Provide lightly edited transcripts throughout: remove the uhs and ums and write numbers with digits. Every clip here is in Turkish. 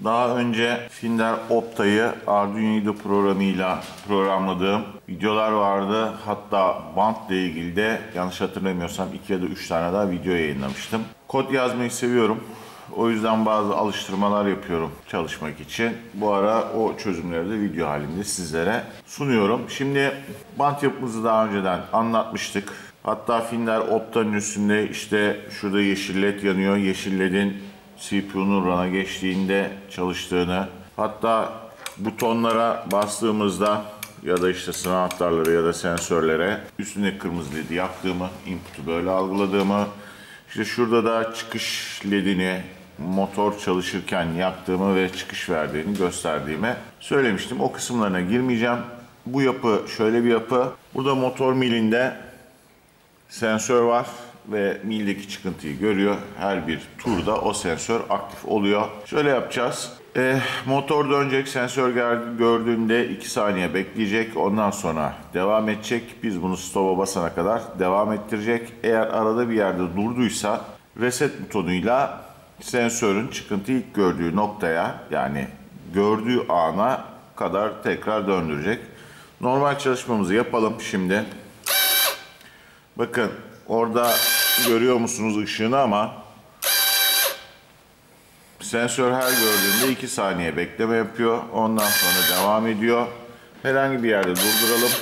Daha önce Finder Opta'yı Arduino IDE programıyla programladığım videolar vardı. Hatta bantla ilgili de yanlış hatırlamıyorsam 2 ya da 3 tane daha video yayınlamıştım. Kod yazmayı seviyorum. O yüzden bazı alıştırmalar yapıyorum çalışmak için. Bu ara o çözümleri de video halinde sizlere sunuyorum. Şimdi bant yapımızı daha önceden anlatmıştık. Hatta Finder Opta'nın üstünde işte şurada yeşil led yanıyor. Yeşil ledin CPU'nun RAM'a geçtiğinde çalıştığını, hatta butonlara bastığımızda ya da işte sınav anahtarları ya da sensörlere üstünde kırmızı ledi yaktığımı, input'u böyle algıladığımı, işte şurada da çıkış ledini motor çalışırken yaktığımı ve çıkış verdiğini gösterdiğimi söylemiştim. O kısımlarına girmeyeceğim. Bu yapı şöyle bir yapı. Burada motor milinde sensör var ve mildeki çıkıntıyı görüyor. Her bir turda o sensör aktif oluyor. Şöyle yapacağız. Motor dönecek. Sensör gördüğünde 2 saniye bekleyecek. Ondan sonra devam edecek. Biz bunu stop'a basana kadar devam ettirecek. Eğer arada bir yerde durduysa reset butonuyla sensörün çıkıntı ilk gördüğü noktaya, yani gördüğü ana kadar tekrar döndürecek. Normal çalışmamızı yapalım şimdi. Bakın orada görüyor musunuz ışığını ama sensör her gördüğünde 2 saniye bekleme yapıyor. Ondan sonra devam ediyor. Herhangi bir yerde durduralım.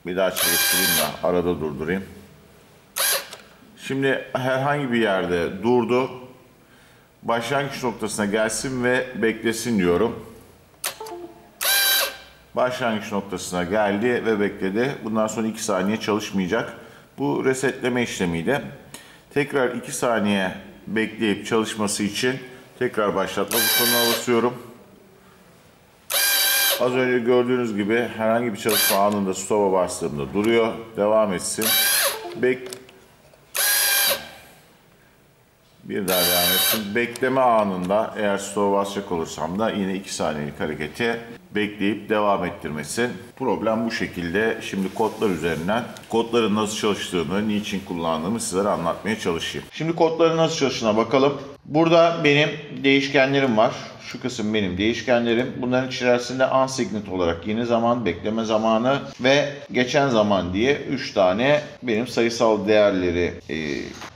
Bir daha çalıştırayım da arada durdurayım. Şimdi herhangi bir yerde durdu. Başlangıç noktasına gelsin ve beklesin diyorum. Başlangıç noktasına geldi ve bekledi. Bundan sonra 2 saniye çalışmayacak. Bu resetleme işlemiydi. Tekrar 2 saniye bekleyip çalışması için tekrar başlatma butonuna basıyorum. Az önce gördüğünüz gibi herhangi bir çalışma anında stop'a bastığımda duruyor. Devam etsin. Bir daha devam etsin. Bekleme anında eğer stop'a basacak olursam da yine 2 saniyelik hareketi bekleyip devam ettirmesi. Problem bu şekilde. Şimdi kodlar üzerinden kodların nasıl çalıştığını, niçin kullandığımı sizlere anlatmaya çalışayım. Şimdi kodların nasıl çalıştığına bakalım. Burada benim değişkenlerim var. Şu kısım benim değişkenlerim. Bunların içerisinde unsigned olarak yeni zaman, bekleme zamanı ve geçen zaman diye 3 tane benim sayısal değerleri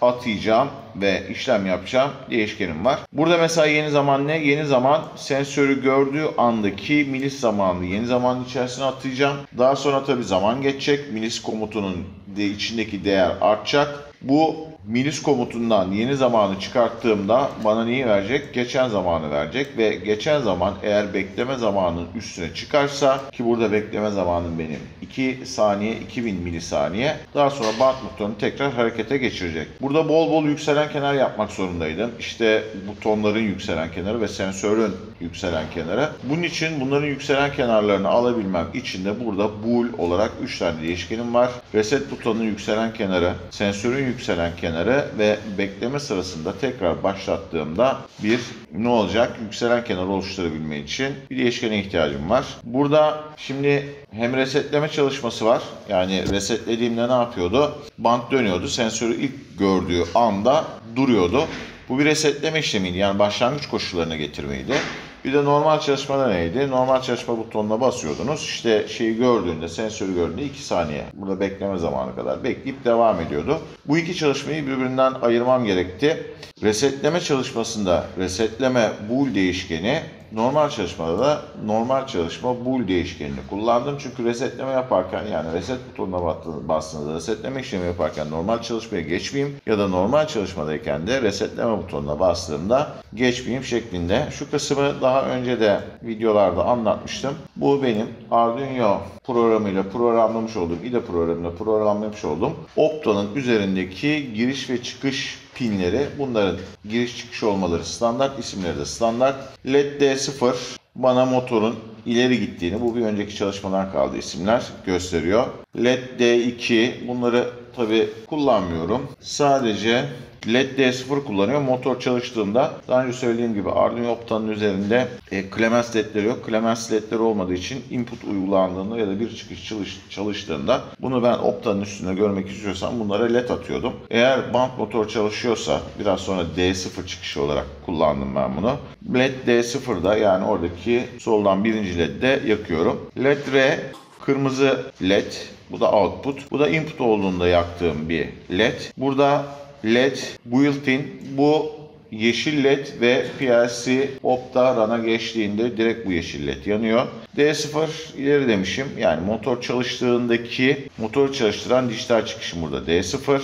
atayacağım ve işlem yapacağım değişkenim var. Burada mesela yeni zaman ne? Yeni zaman sensörü gördüğü andaki milis zamanını yeni zaman içerisine atayacağım. Daha sonra tabi zaman geçecek. Milis komutunun içindeki değer artacak. Bu milis komutundan yeni zamanı çıkarttığımda bana neyi verecek? Geçen zamanı verecek ve geçen zaman eğer bekleme zamanının üstüne çıkarsa, ki burada bekleme zamanım benim 2 saniye 2000 milisaniye, daha sonra bant butonunu tekrar harekete geçirecek. Burada bol bol yükselen kenar yapmak zorundaydım. İşte butonların yükselen kenarı ve sensörün yükselen kenarı. Bunun için bunların yükselen kenarlarını alabilmem için de burada bool olarak 3 tane değişkenim var. Reset butonunun yükselen kenarı, sensörün yükselen kenarı ve bekleme sırasında tekrar başlattığımda ne olacak? Yükselen kenar oluşturabilme için bir değişkene ihtiyacım var. Burada şimdi hem resetleme çalışması var. Yani resetlediğimde ne yapıyordu? Bant dönüyordu. Sensörü ilk gördüğü anda duruyordu. Bu bir resetleme işlemiydi. Yani başlangıç koşullarına getirmeydi. Bir de normal çalışmada neydi? Normal çalışma butonuna basıyordunuz. İşte şeyi gördüğünde, sensörü gördüğünde 2 saniye. Burada bekleme zamanı kadar bekleyip devam ediyordu. Bu iki çalışmayı birbirinden ayırmam gerekti. Resetleme çalışmasında resetleme bool değişkeni, normal çalışmada da normal çalışma bool değişkenini kullandım. Çünkü resetleme yaparken, yani reset butonuna bastığınızda resetleme işlemi yaparken normal çalışmaya geçmeyeyim ya da normal çalışmadayken de resetleme butonuna bastığımda geçmeyeyim şeklinde. Şu kısmı daha önce de videolarda anlatmıştım. Bu benim Arduino programıyla programlamış olduğum, IDE programıyla programlamış olduğum Opta'nın üzerindeki giriş ve çıkış pinleri. Bunların giriş çıkış olmaları standart, isimleri de standart. LED D0 bana motorun ileri gittiğini, bu bir önceki çalışmadan kaldığı isimler gösteriyor. LED D2 bunları tabi kullanmıyorum. Sadece LED D0 kullanıyor. Motor çalıştığında daha önce söylediğim gibi Arduino Opta'nın üzerinde Clemens ledleri yok. Clemens ledleri olmadığı için input uygulandığında ya da bir çıkış çalıştığında bunu ben Opta'nın üstünde görmek istiyorsam bunlara LED atıyordum. Eğer band motor çalışıyorsa biraz sonra D0 çıkışı olarak kullandım ben bunu. LED D0'da yani oradaki soldan birinci LED'de yakıyorum. LED R kırmızı LED. Bu da output. Bu da input olduğunda yaktığım bir LED. Burada LED built-in. Bu yeşil LED ve PLC Opta run'a geçtiğinde direkt bu yeşil LED yanıyor. D0 ileri demişim. Yani motor çalıştığındaki motor çalıştıran dijital çıkışım burada D0.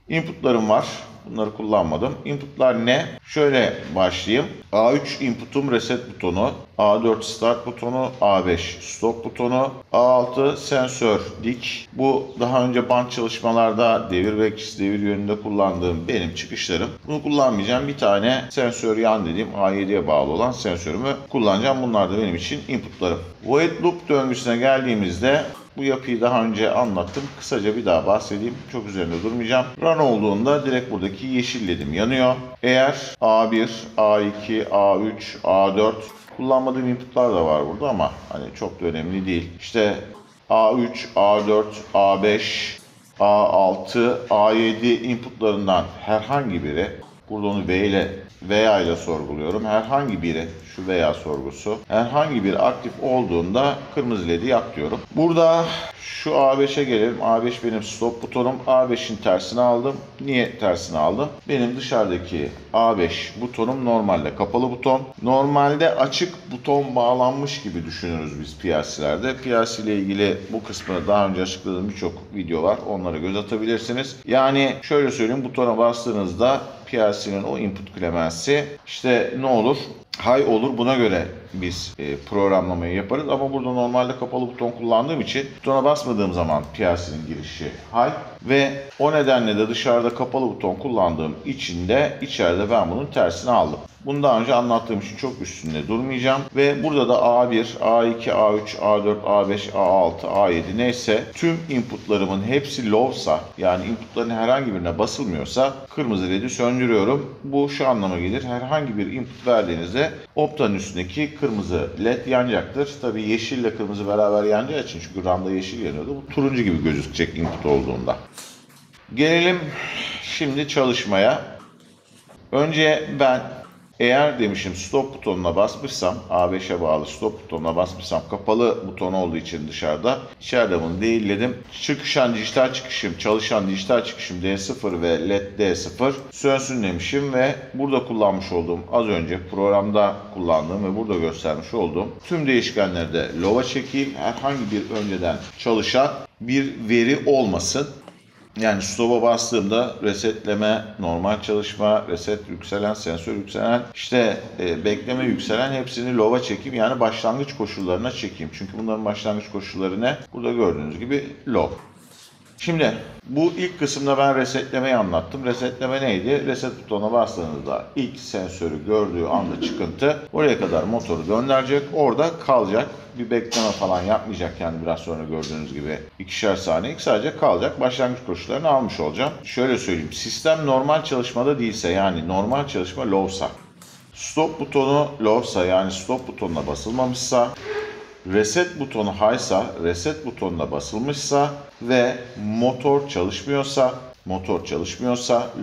Inputlarım var. Bunları kullanmadım. Inputlar ne? Şöyle başlayayım. A3 inputum reset butonu, A4 start butonu, A5 stop butonu, A6 sensör dik. Bu daha önce band çalışmalarda devir bekçisi, devir yönünde kullandığım benim çıkışlarım. Bunu kullanmayacağım. Bir tane sensör yan dediğim A7'ye bağlı olan sensörümü kullanacağım. Bunlar da benim için inputlarım. Void loop döngüsüne geldiğimizde bu yapıyı daha önce anlattım. Kısaca bir daha bahsedeyim. Çok üzerinde durmayacağım. Run olduğunda direkt buradaki yeşil ledim yanıyor. Eğer A1, A2, A3, A4 kullanmadığım inputlar da var burada ama hani çok da önemli değil. İşte A3, A4, A5, A6, A7 inputlarından herhangi biri, burada onu veya ile sorguluyorum. Herhangi biri, şu veya sorgusu, herhangi bir aktif olduğunda kırmızı ledi yak diyorum. Burada şu A5'e gelelim. A5 benim stop butonum. A5'in tersini aldım. Niye tersini aldım? Benim dışarıdaki A5 butonum normalde kapalı buton. Normalde açık buton bağlanmış gibi düşünürüz biz PLC'lerde. PLC ile ilgili bu kısmını daha önce açıkladığım birçok video var. Onlara göz atabilirsiniz. Yani şöyle söyleyeyim, butona bastığınızda PLC'nin o input klemensi işte ne olur? High olur. Buna göre biz programlamayı yaparız. Ama burada normalde kapalı buton kullandığım için butona basmadığım zaman PLC'nin girişi high. Ve o nedenle de dışarıda kapalı buton kullandığım için de içeride ben bunun tersini aldım. Bunu daha önce anlattığım için çok üstünde durmayacağım. Ve burada da A1, A2, A3, A4, A5, A6, A7 neyse tüm inputlarımın hepsi low'sa, yani inputların herhangi birine basılmıyorsa kırmızı led'i söndürüyorum. Bu şu anlama gelir. Herhangi bir input verdiğinizde Opta'nın üstündeki kırmızı led yanacaktır. Tabii yeşille kırmızı beraber yanacağı için, çünkü RAM'da yeşil yanıyordu. Bu turuncu gibi gözükecek input olduğunda. Gelelim şimdi çalışmaya. Önce ben eğer demişim stop butonuna basmışsam, A5'e bağlı stop butonuna basmışsam, kapalı buton olduğu için dışarıda, içeride bunu değilledim. Çıkışan dijital çıkışım, çalışan dijital çıkışım D0 ve LED D0 sönsün demişim ve burada kullanmış olduğum, az önce programda kullandığım ve burada göstermiş olduğum tüm değişkenleri de low'a çekeyim. Herhangi bir önceden çalışan bir veri olmasın. Yani stop'a bastığımda resetleme, normal çalışma, reset yükselen, sensör yükselen, işte bekleme yükselen hepsini low'a çekeyim. Yani başlangıç koşullarına çekeyim. Çünkü bunların başlangıç koşulları ne? Burada gördüğünüz gibi low. Şimdi bu ilk kısımda ben resetlemeyi anlattım. Resetleme neydi? Reset butonuna bastığınızda ilk sensörü gördüğü anda çıkıntı oraya kadar motoru döndürecek. Orada kalacak. Bir bekleme falan yapmayacak, yani biraz sonra gördüğünüz gibi 2'şer saniye sadece kalacak. Başlangıç koşullarını almış olacağım. Şöyle söyleyeyim. Sistem normal çalışmada değilse, yani normal çalışma low'sa, stop butonu low'sa, yani stop butonuna basılmamışsa, reset butonu high'sa, reset butonuna basılmışsa ve motor çalışmıyorsa,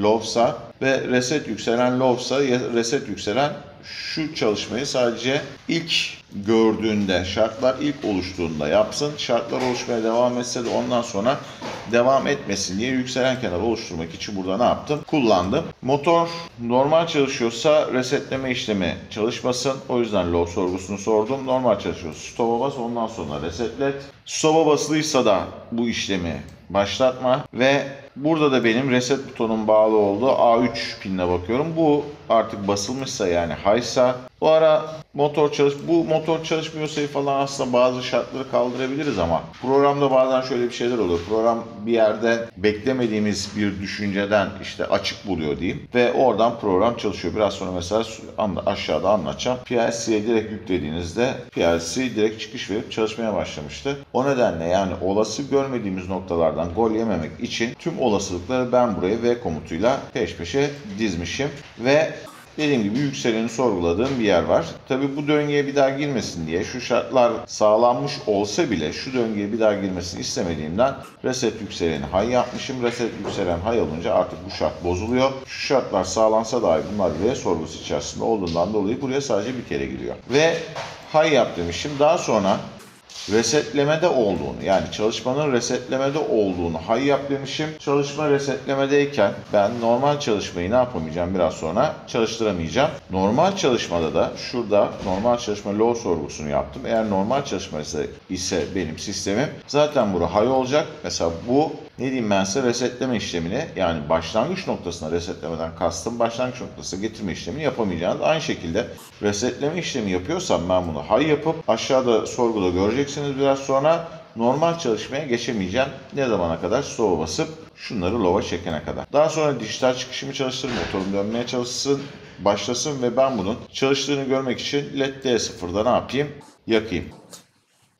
low'sa ve reset yükselen low'sa, reset yükselen şu çalışmayı sadece ilk gördüğünde, şartlar ilk oluştuğunda yapsın. Şartlar oluşmaya devam etse de ondan sonra devam etmesin diye yükselen kenar oluşturmak için burada ne yaptım? Kullandım. Motor normal çalışıyorsa resetleme işlemi çalışmasın. O yüzden low sorgusunu sordum. Normal çalışıyorsa stop'a bas, ondan sonra resetlet. Stop'a basılıysa da bu işlemi başlatma ve burada da benim reset butonum bağlı olduğu A3 pinine bakıyorum. Bu artık basılmışsa, yani high'sa, bu ara bu motor çalışmıyorsa falan aslında bazı şartları kaldırabiliriz ama programda bazen şöyle bir şeyler oluyor. Program bir yerden beklemediğimiz bir düşünceden işte açık buluyor diyeyim ve oradan program çalışıyor. Biraz sonra mesela aşağıda anlatacağım. PLC'ye direkt yüklediğinizde PLC direkt çıkış verip çalışmaya başlamıştı. O nedenle yani olası görmediğimiz noktalardan gol yememek için tüm tüm olasılıkları ben buraya V komutuyla peş peşe dizmişim ve dediğim gibi yükseleni sorguladığım bir yer var. Tabii bu döngüye bir daha girmesin diye şu şartlar sağlanmış olsa bile şu döngüye bir daha girmesini istemediğimden reset yükseleni high yapmışım. Reset yükselen high olunca artık bu şart bozuluyor. Şu şartlar sağlansa dahi bunlar V sorgusu içerisinde olduğundan dolayı buraya sadece bir kere giriyor. Ve high yap demişim. Daha sonra resetlemede olduğunu, yani çalışmanın resetlemede olduğunu high yap demişim. Çalışma resetlemedeyken ben normal çalışmayı ne yapamayacağım, biraz sonra çalıştıramayacağım. Normal çalışmada da şurada normal çalışma low sorgusunu yaptım. Eğer normal çalışma ise benim sistemim zaten bura high olacak. Mesela bu ne diyeyim ben size, resetleme işlemini, yani başlangıç noktasına resetlemeden kastım başlangıç noktasına getirme işlemini yapamayacağınız. Aynı şekilde resetleme işlemi yapıyorsam ben bunu high yapıp aşağıda sorguda göreceksiniz biraz sonra normal çalışmaya geçemeyeceğim. Ne zamana kadar? Stop'a basıp şunları low'a çekene kadar. Daha sonra dijital çıkışımı çalıştırın, motorum dönmeye çalışsın, başlasın ve ben bunun çalıştığını görmek için LED D0'da ne yapayım? Yakayım.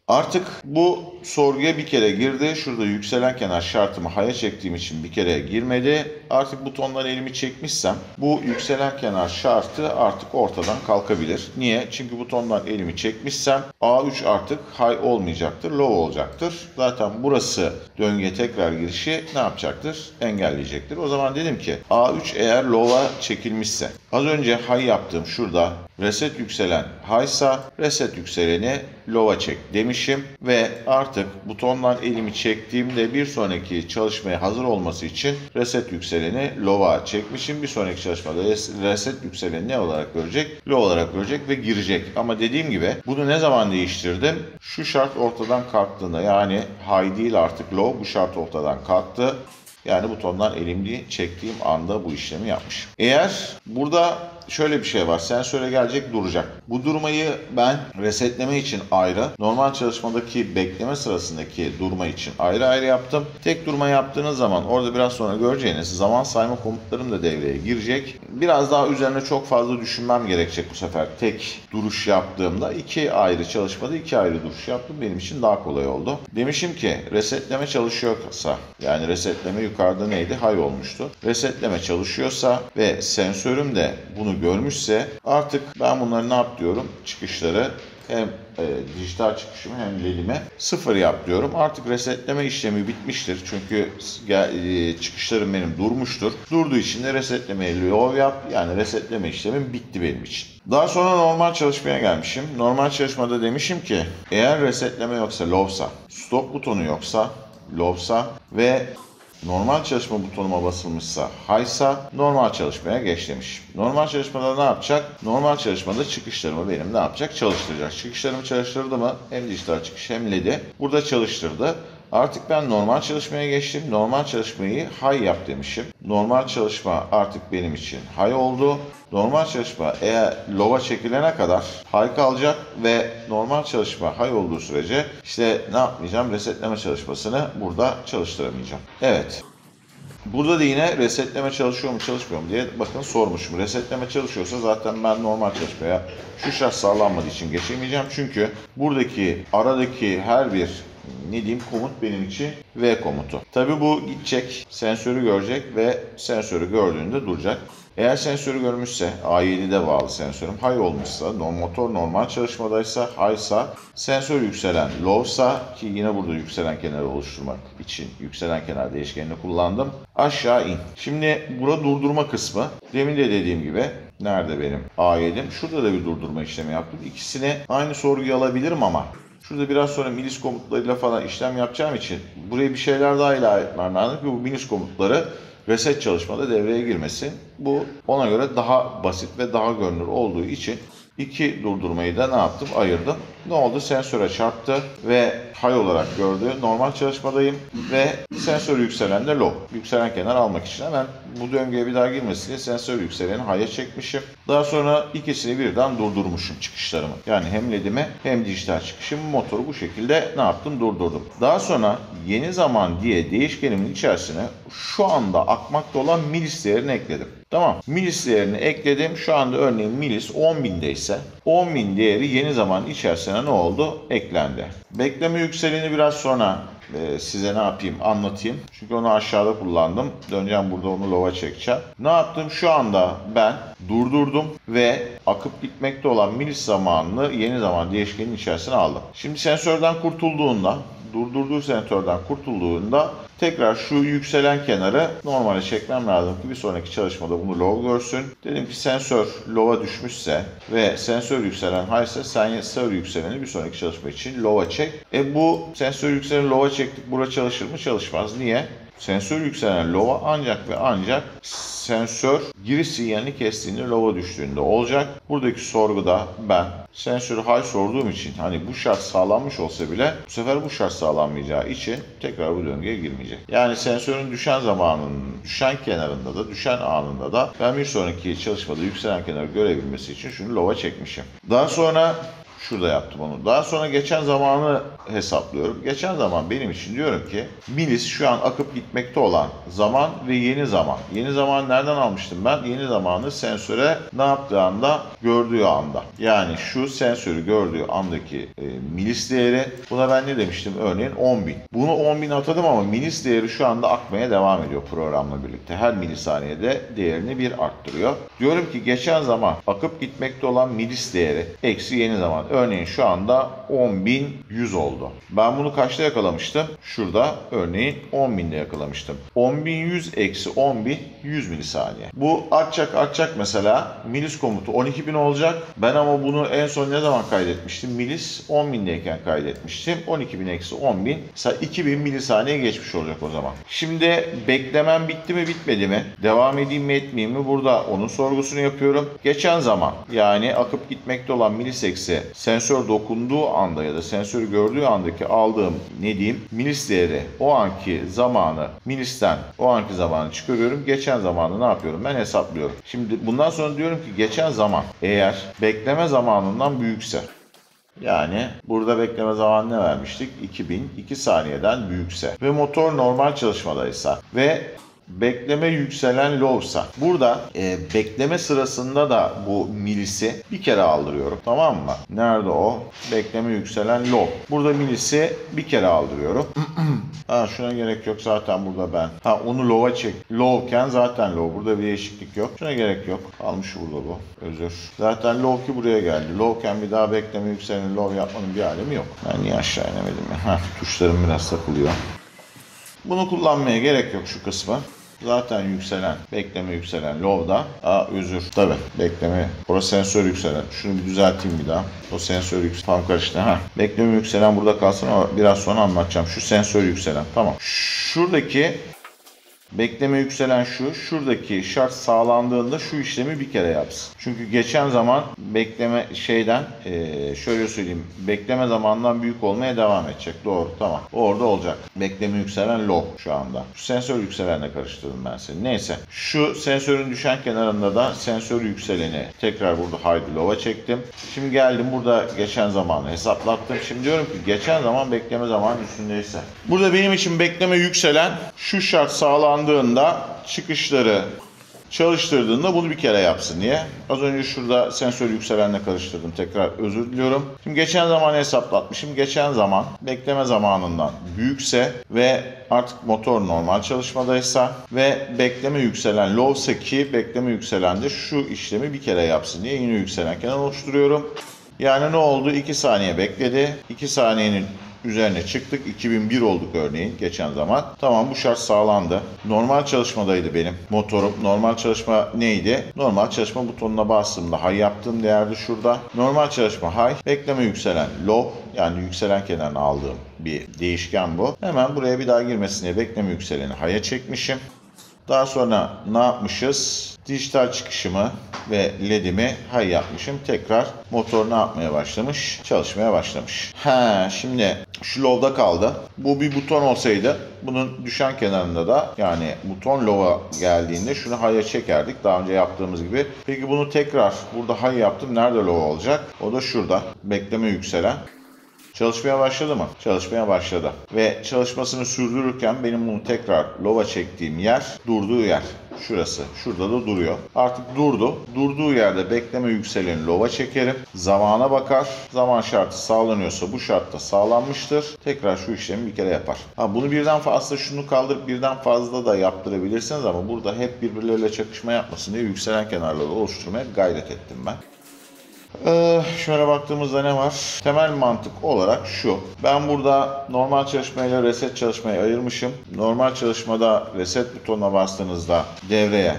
Artık bu sorguya bir kere girdi. Şurada yükselen kenar şartımı high'a çektiğim için bir kere girmedi. Artık butondan elimi çekmişsem bu yükselen kenar şartı artık ortadan kalkabilir. Niye? Çünkü butondan elimi çekmişsem A3 artık high olmayacaktır, low olacaktır. Zaten burası döngüye tekrar girişi ne yapacaktır? Engelleyecektir. O zaman dedim ki A3 eğer low'a çekilmişse, az önce high yaptığım şurada reset yükselen high'sa reset yükseleni low'a çek demişim ve artık butondan elimi çektiğimde bir sonraki çalışmaya hazır olması için reset yükseleni low'a çekmişim. Bir sonraki çalışmada reset yükseleni ne olarak görecek? Low olarak görecek ve girecek. Ama dediğim gibi bunu ne zaman değiştirdim? Şu şart ortadan kalktığında, yani high değil artık low, bu şart ortadan kalktı. Yani butondan elimi çektiğim anda bu işlemi yapmışım. Eğer burada şöyle bir şey var. Sensöre gelecek, duracak. Bu durmayı ben resetleme için ayrı, normal çalışmadaki bekleme sırasındaki durma için ayrı ayrı yaptım. Tek durma yaptığınız zaman orada biraz sonra göreceğiniz zaman sayma komutlarım da devreye girecek. Biraz daha üzerine çok fazla düşünmem gerekecek bu sefer. Tek duruş yaptığımda iki ayrı çalışmada iki ayrı duruş yaptım. Benim için daha kolay oldu. Demişim ki resetleme çalışıyorsa, yani resetleme yukarıda neydi? High olmuştu. Resetleme çalışıyorsa ve sensörüm de bunu görmüşse artık ben bunları ne yap diyorum? Çıkışları hem dijital çıkışımı hem LED'ime 0 yap diyorum. Artık resetleme işlemi bitmiştir. Çünkü çıkışlarım benim durmuştur. Durduğu için de resetlemeyi low yap. Yani resetleme işlemim bitti benim için. Daha sonra normal çalışmaya gelmişim. Normal çalışmada demişim ki eğer resetleme yoksa, low'sa, stop butonu yoksa, low'sa ve normal çalışma butonuma basılmışsa, high'sa normal çalışmaya geç demiş. Normal çalışmada ne yapacak? Normal çalışmada çıkışlarımı benim ne yapacak? Çalıştıracak. Çıkışlarımı çalıştırdı mı? Hem dijital çıkış hem LED'i burada çalıştırdı. Artık ben normal çalışmaya geçtim. Normal çalışmayı high yap demişim. Normal çalışma artık benim için high oldu. Normal çalışma eğer low'a çekilene kadar high kalacak ve normal çalışma high olduğu sürece işte ne yapmayacağım? Resetleme çalışmasını burada çalıştıramayacağım. Evet. Burada da yine resetleme çalışıyor mu çalışmıyor mu diye bakın sormuşum. Resetleme çalışıyorsa zaten ben normal çalışmaya şu şart sağlanmadığı için geçemeyeceğim. Çünkü buradaki aradaki her bir ne diyeyim komut benim için V komutu. Tabi bu gidecek, sensörü görecek ve sensörü gördüğünde duracak. Eğer sensörü görmüşse, A7'de bağlı sensörüm high olmuşsa, motor normal çalışmadaysa, high'sa, sensör yükselen low'sa, ki yine burada yükselen kenarı oluşturmak için yükselen kenar değişkenini kullandım, aşağı in. Şimdi burada durdurma kısmı, demin de dediğim gibi, nerede benim A7'm? Şurada da bir durdurma işlemi yaptım. İkisini aynı sorguya alabilirim ama şurada biraz sonra milis komutlarıyla falan işlem yapacağım için buraya bir şeyler daha ilave etmem lazım ki bu milis komutları reset çalışmada devreye girmesin. Bu ona göre daha basit ve daha görünür olduğu için iki durdurmayı da ne yaptım? Ayırdım. Ne oldu? Sensöre çarptı ve high olarak gördü. Normal çalışmadayım ve sensör yükselen de low. Yükselen kenar almak için hemen bu döngüye bir daha girmesin diye sensör yükseleni high'a çekmişim. Daha sonra ikisini birden durdurmuşum çıkışlarımı. Yani hem LED'imi hem dijital çıkışımı, motoru bu şekilde ne yaptım? Durdurdum. Daha sonra yeni zaman diye değişkenimin içerisine şu anda akmakta olan milis değerini ekledim. Tamam. Milis değerini ekledim. Şu anda örneğin milis 10.000'deyse 10.000 değeri yeni zaman içerisine ne oldu? Eklendi. Bekleme yükseleni biraz sonra size ne yapayım anlatayım. Çünkü onu aşağıda kullandım. Döneceğim burada onu low'a çekeceğim. Ne yaptım? Şu anda ben durdurdum ve akıp gitmekte olan milis zamanını yeni zaman değişkenin içerisine aldım. Şimdi sensörden kurtulduğunda, durdurduğu sensörden kurtulduğunda tekrar şu yükselen kenarı normale çekmem lazım ki bir sonraki çalışmada bunu low görsün. Dedim ki sensör low'a düşmüşse ve sensör yükselen high'se sensör yükseleni bir sonraki çalışma için low'a çek. Bu sensör yükseleni low'a çektik. Bura çalışır mı? Çalışmaz. Niye? Sensör yükselen low'a ancak ve ancak sensör giriş sinyalini kestiğinde low'a düştüğünde olacak. Buradaki sorguda ben sensörü high sorduğum için hani bu şart sağlanmış olsa bile bu sefer bu şart sağlanmayacağı için tekrar bu döngüye girmeyecek. Yani sensörün düşen zamanının düşen kenarında da düşen anında da ben bir sonraki çalışmada yükselen kenarı görebilmesi için şunu low'a çekmişim. Daha sonra şurada yaptım onu. Daha sonra geçen zamanı hesaplıyorum. Geçen zaman benim için diyorum ki milis şu an akıp gitmekte olan zaman ve yeni zaman. Yeni zaman nereden almıştım ben? Yeni zamanı sensöre ne yaptığı anda gördüğü anda. Yani şu sensörü gördüğü andaki milis değeri. Buna ben ne demiştim? Örneğin 10.000. Bunu 10.000 atadım ama milis değeri şu anda akmaya devam ediyor programla birlikte. Her milisaniyede değerini bir arttırıyor. Diyorum ki geçen zaman akıp gitmekte olan milis değeri eksi yeni zaman. Örneğin şu anda 10.100 oldu. Ben bunu kaçta yakalamıştım? Şurada örneğin 10.000'de yakalamıştım. 10.100 eksi 10.000 100 milisaniye. Bu artacak mesela. Milis komutu 12.000 olacak. Ben ama bunu en son ne zaman kaydetmiştim? Milis 10.000'deyken kaydetmiştim. 12.000 eksi 10.000 mesela 2.000 milisaniye geçmiş olacak o zaman. Şimdi beklemem bitti mi bitmedi mi? Devam edeyim mi etmeyeyim mi? Burada onun sorgusunu yapıyorum. Geçen zaman yani akıp gitmekte olan milis eksi sensör dokunduğu anda ya da sensörü gördüğü andaki aldığım ne diyeyim milis değeri o anki zamanı milisten o anki zamanı çıkarıyorum. Geçen zamanı ne yapıyorum? Ben hesaplıyorum. Şimdi bundan sonra diyorum ki geçen zaman eğer bekleme zamanından büyükse yani burada bekleme zamanı ne vermiştik? 2 saniyeden büyükse ve motor normal çalışmadaysa ve bekleme yükselen low'sa burada bekleme sırasında da bu milisi bir kere aldırıyorum. Tamam mı? Nerede o? Bekleme yükselen low. Burada milisi bir kere aldırıyorum. Şuna gerek yok zaten burada ben. Onu low'a çek. Low'ken zaten low. Burada bir değişiklik yok. Şuna gerek yok. Almış burada bu. Özür. Zaten low ki buraya geldi. Low'ken bir daha bekleme yükselen low yapmanın bir alemi yok. Ben niye aşağı inemedim ya? Tuşlarım biraz takılıyor. Bunu kullanmaya gerek yok şu kısmı. Zaten yükselen, bekleme yükselen low'da. Özür. Tabii bekleme. Orası sensör yükselen. Şunu bir düzelteyim bir daha. O sensör yükselen. Tam karıştı. Bekleme yükselen burada kalsın ama biraz sonra anlatacağım. Şu sensör yükselen. Tamam. Şuradaki bekleme yükselen şuradaki şart sağlandığında şu işlemi bir kere yapsın. Çünkü geçen zaman bekleme şöyle söyleyeyim, bekleme zamandan büyük olmaya devam edecek. Doğru, tamam. Orada olacak. Bekleme yükselen low şu anda. Şu sensör yükselenle karıştırdım ben seni. Neyse. Şu sensörün düşen kenarında da sensör yükseleni tekrar burada high low'a çektim. Şimdi geldim burada geçen zamanı hesaplattım. Şimdi diyorum ki geçen zaman bekleme zamanın üstündeyse. Burada benim için bekleme yükselen şu şart sağlandığında çıkışları çalıştırdığında bunu bir kere yapsın diye. Az önce şurada sensör yükselenle karıştırdım. Tekrar özür diliyorum. Şimdi geçen zaman hesaplatmışım. Geçen zaman bekleme zamanından büyükse ve artık motor normal çalışmadaysa ve bekleme yükselen low'sa ki bekleme yükselen de şu işlemi bir kere yapsın diye yine yükselen kenar oluşturuyorum. Yani ne oldu? 2 saniye bekledi. 2 saniyenin üzerine çıktık. 2001 olduk örneğin geçen zaman. Tamam bu şart sağlandı. Normal çalışmadaydı benim motorum. Normal çalışma neydi? Normal çalışma butonuna bastığımda high yaptığım değerdi şurada. Normal çalışma high. Bekleme yükselen low. Yani yükselen kenarını aldığım bir değişken bu. Hemen buraya bir daha girmesin diye bekleme yükseleni high'a çekmişim. Daha sonra ne yapmışız? Dijital çıkışımı ve ledimi high yapmışım. Tekrar motor ne yapmaya başlamış? Çalışmaya başlamış. Şimdi şu low'da kaldı. Bu bir buton olsaydı bunun düşen kenarında da yani buton low'a geldiğinde şunu high'a çekerdik. Daha önce yaptığımız gibi. Peki bunu tekrar burada high yaptım. Nerede low olacak? O da şurada. Bekleme yükselen. Çalışmaya başladı mı? Çalışmaya başladı. Ve çalışmasını sürdürürken benim bunu tekrar lova çektiğim yer durduğu yer. Şurası. Şurada da duruyor. Artık durdu. Durduğu yerde bekleme yükseleni lova çekerim. Zamana bakar. Zaman şartı sağlanıyorsa bu şartta sağlanmıştır. Tekrar şu işlemi bir kere yapar. Bunu birden fazla şunu kaldırıp birden fazla da yaptırabilirsiniz ama burada hep birbirleriyle çakışma yapmasın diye yükselen kenarları oluşturmaya gayret ettim ben. Şöyle baktığımızda ne var? Temel mantık olarak şu. Ben burada normal çalışmayla reset çalışmayı ayırmışım. Normal çalışmada reset butonuna bastığınızda devreye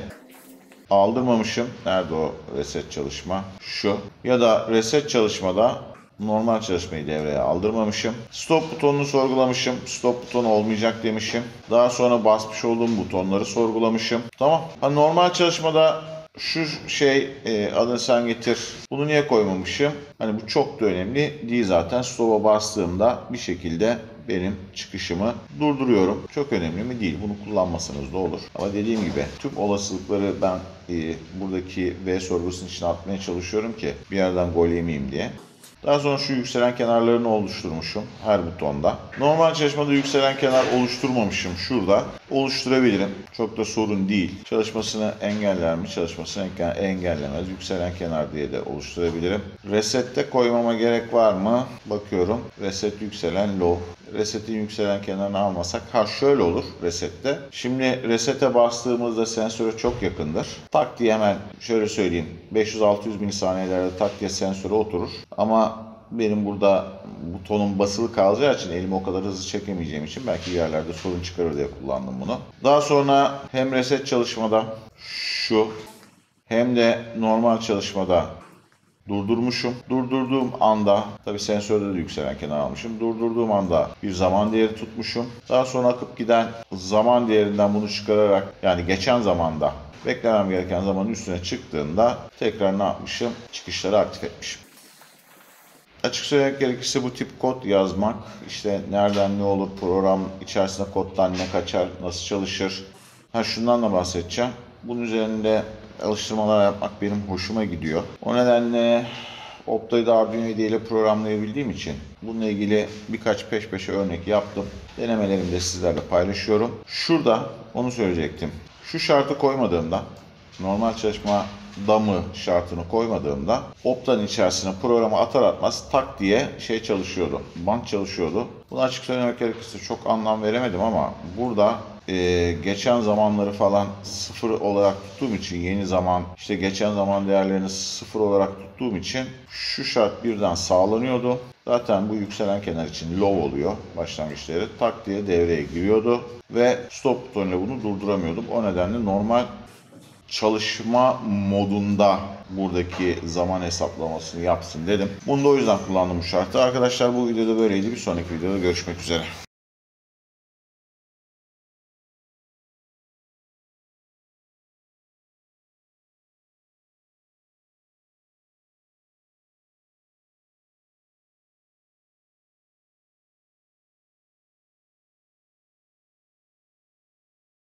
aldırmamışım. Nerede o reset çalışma? Şu. Ya da reset çalışmada normal çalışmayı devreye aldırmamışım. Stop butonunu sorgulamışım. Stop butonu olmayacak demişim. Daha sonra basmış olduğum butonları sorgulamışım. Tamam. Normal çalışmada şu adını sen getir. Bunu niye koymamışım? Hani bu çok da önemli değil zaten. Stop'a bastığımda bir şekilde benim çıkışımı durduruyorum. Çok önemli mi? Değil. Bunu kullanmasanız da olur. Ama dediğim gibi tüm olasılıkları ben buradaki V sorgusunun içine atmaya çalışıyorum ki bir yerden gol yemeyeyim diye. Daha sonra şu yükselen kenarlarını oluşturmuşum her butonda. Normal çalışmada yükselen kenar oluşturmamışım şurada. Oluşturabilirim. Çok da sorun değil. Çalışmasını engeller mi? Çalışmasını engellemez. Yükselen kenar diye de oluşturabilirim. Resette koymama gerek var mı? Bakıyorum. Reset yükselen low. Resetin yükselen kenarını almasak şöyle olur resette. Şimdi resete bastığımızda sensöre çok yakındır. Tak diye hemen şöyle söyleyeyim 500-600 milisaniyelerde tak diye sensöre oturur. Ama benim burada butonum basılı kalacağı için elimi o kadar hızlı çekemeyeceğim için belki yerlerde sorun çıkarır diye kullandım bunu. Daha sonra hem reset çalışmada şu hem de normal çalışmada durdurmuşum. Durdurduğum anda, tabi sensörde de yükselen kenar almışım. Durdurduğum anda bir zaman değeri tutmuşum. Daha sonra akıp giden zaman değerinden bunu çıkararak yani geçen zamanda beklemem gereken zamanın üstüne çıktığında tekrar ne yapmışım? Çıkışları aktif etmişim. Açık söylemek gerekirse bu tip kod yazmak, işte nereden ne olur, program içerisinde koddan ne kaçar, nasıl çalışır. Şundan da bahsedeceğim. Bunun üzerinde alıştırmalar yapmak benim hoşuma gidiyor. O nedenle Opta'yı da Arduino IDE ile programlayabildiğim için bununla ilgili birkaç peş peşe örnek yaptım. Denemelerimi de sizlerle paylaşıyorum. Şurada onu söyleyecektim. Şu şartı koymadığımda, normal çalışma damı şartını koymadığımda Opta'nın içerisine programı atar atmaz tak diye çalışıyordu. Band çalışıyordu. Bunu açık söylemek gerekirse çok anlam veremedim ama burada geçen zamanları falan sıfır olarak tuttuğum için yeni zaman geçen zaman değerlerini sıfır olarak tuttuğum için şu şart birden sağlanıyordu. Zaten bu yükselen kenar için low oluyor başlangıç değeri. Tak diye devreye giriyordu ve stop butonuyla bunu durduramıyordum. O nedenle normal çalışma modunda buradaki zaman hesaplamasını yapsın dedim. Bunu da o yüzden kullandım bu şartı. Arkadaşlar bu videoda böyleydi. Bir sonraki videoda görüşmek üzere.